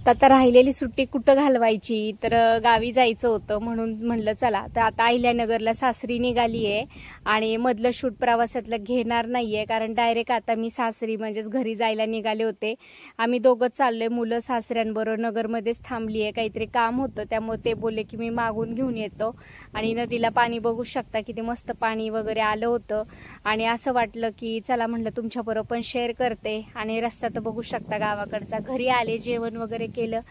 आता राहिलेली सुट्टी कुठं घालवायची, तर गावी जायचं होतं म्हणून म्हणलं चला. तर आता अहिल्यानगरला सासरी निघाली आहे आणि मधलं शूट प्रवासातलं घेणार नाहीये, कारण डायरेक्ट आता मी सासरी म्हणजेच घरी जायला निघाले होते. आम्ही दोघंच चाललोय, मुलं सासऱ्यांबरोबर नगरमध्येच थांबली आहे, काहीतरी काम होतं त्यामुळे ते बोलले की मी मागून घेऊन येतो. आणि नदीला पाणी बघू शकता किती मस्त पाणी वगैरे आलं होतं आणि असं वाटलं की चला म्हणलं तुमच्याबरोबर पण शेअर करते. आणि रस्ता तर बघू शकता गावाकडचा. घरी आले, जेवण वगैरे केलं,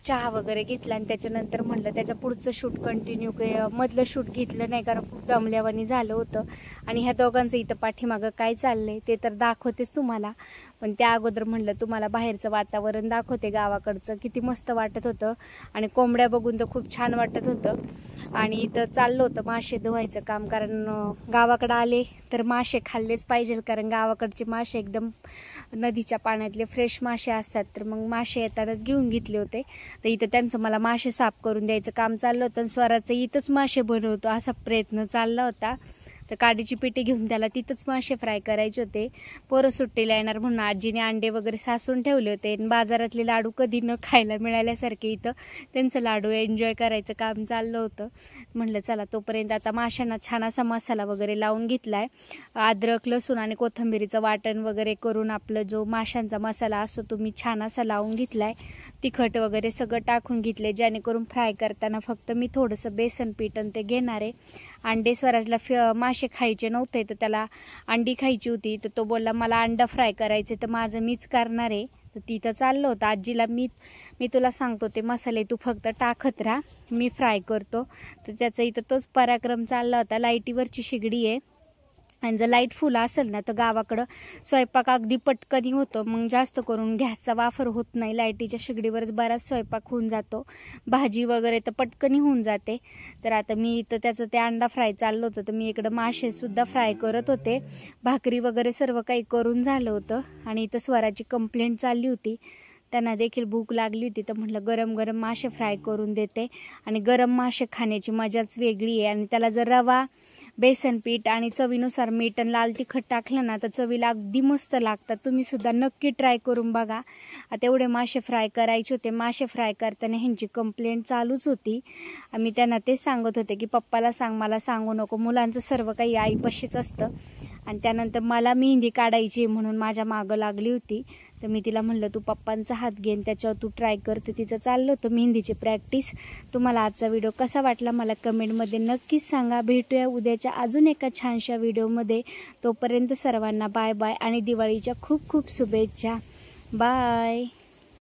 चहा वगैरे घेतला आणि त्याच्यानंतर म्हणलं त्याच्या पुढचं शूट कंटिन्यू मधलं शूट घेतलं नाही, कारण खूप दमल्यावानी झालं होतं. आणि ह्या दोघांचं इथं पाठीमागं काय चाललंय ते तर दाखवतेच तुम्हाला, पण त्या अगोदर म्हणलं तुम्हाला बाहेरचं वातावरण दाखवते गावाकडचं. किती मस्त वाटत होतं आणि कोंबड्या बघून तर खूप छान वाटत होतं. आणि इथं चाललं होतं मासे धुवायचं काम, कारण गावाकडे आले तर मासे खाल्लेच पाहिजे, कारण गावाकडचे मासे एकदम नदीच्या पाण्यातले फ्रेश मासे असतात. तर मग मासे येतानाच घेऊन घेतले होते. तर इथं त्यांचं मला मासे साफ करून द्यायचं काम चाललं होतं. स्वराचं इथंच मासे बनवतो असा प्रयत्न चालला होता. तर काडीची पेटी घेऊन त्याला तिथंच मासे फ्राय करायचे होते. पोरं सुट्टीला येणार म्हणून आजीने अंडे वगैरे सासून ठेवले होते. बाजारातले लाडू कधी न खायला मिळाल्यासारखे इथं त्यांचं लाडू एन्जॉय करायचं काम चाललं होतं. म्हणलं चला तोपर्यंत आता माशांना छान असा मसाला वगैरे लावून घेतलाय. अद्रक, लसूण आणि कोथिंबीरीचं वाटण वगैरे करून आपलं जो माशांचा मसाला असतो तो मी छान असा लावून घेतलाय. तिखट वगैरे सगळं टाकून घेतले, जेणेकरून फ्राय करताना फक्त मी थोडंसं बेसन पीठ आणि ते घेणार आहे. अंडे स्वराजला मासे खायचे नव्हते, तर त्याला अंडी खायची होती. तर तो बोलला मला अंडा फ्राय करायचे, तर माझं मीच करणार आहे. तर तिथं चाललं होतं आजीला मी तुला सांगतो ते मसाले तू फक्त टाकत राहा, मी फ्राय करतो. तर त्याचा इथं तोच पराक्रम चालला होता. लाईटीवरची शिगडी आहे आणि जर लाईट फुल असेल ना तर गावाकडं स्वयंपाक अगदी पटकनी होतो. मग जास्त करून गॅसचा वापर होत नाही, लाईटीच्या शेगडीवरच बराच स्वयंपाक होऊन जातो. भाजी वगैरे तर पटकनी होऊन जाते. तर आता मी इथं त्याचं ते अंडा फ्राय चाललं होतं, तर मी इकडं मासेसुद्धा फ्राय करत होते. भाकरी वगैरे सर्व काही करून झालं होतं. आणि इथं स्वराची कंप्लेंट चालली होती, त्यांना देखील भूक लागली होती. तर म्हटलं गरम गरम मासे फ्राय करून देते. आणि गरम मासे खाण्याची मजाच वेगळी आहे. आणि त्याला जर रवा, बेसन पीठ आणि चवीनुसार मीठ आणि लाल तिखट टाकलं ना तर चवीला अगदी मस्त लागतात. तुम्ही सुद्धा नक्की ट्राय करून बघा. आता एवढे मासे फ्राय करायचे होते. मासे फ्राय करताना ह्यांची कंप्लेंट चालूच होती. आम्ही त्यांना तेच सांगत होते की पप्पाला सांग, मला सांगू नको. मुलांचं सर्व काही आईपाशीच असतं. आणि त्यानंतर मला मेहंदी काढायची म्हणून माझ्या मागं लागली होती. तर मी तिला म्हणलं तू पप्पांचा हात घेन, त्याच्यावर तू ट्राय कर. तर तिचं चाललं होतं मेहंदीची प्रॅक्टिस. तुम्हाला आजचा व्हिडिओ कसा वाटला मला कमेंटमध्ये नक्कीच सांगा. भेटूया उद्याच्या अजून एका छानशा व्हिडिओमध्ये. तोपर्यंत सर्वांना बाय बाय आणि दिवाळीच्या खूप खूप शुभेच्छा. बाय.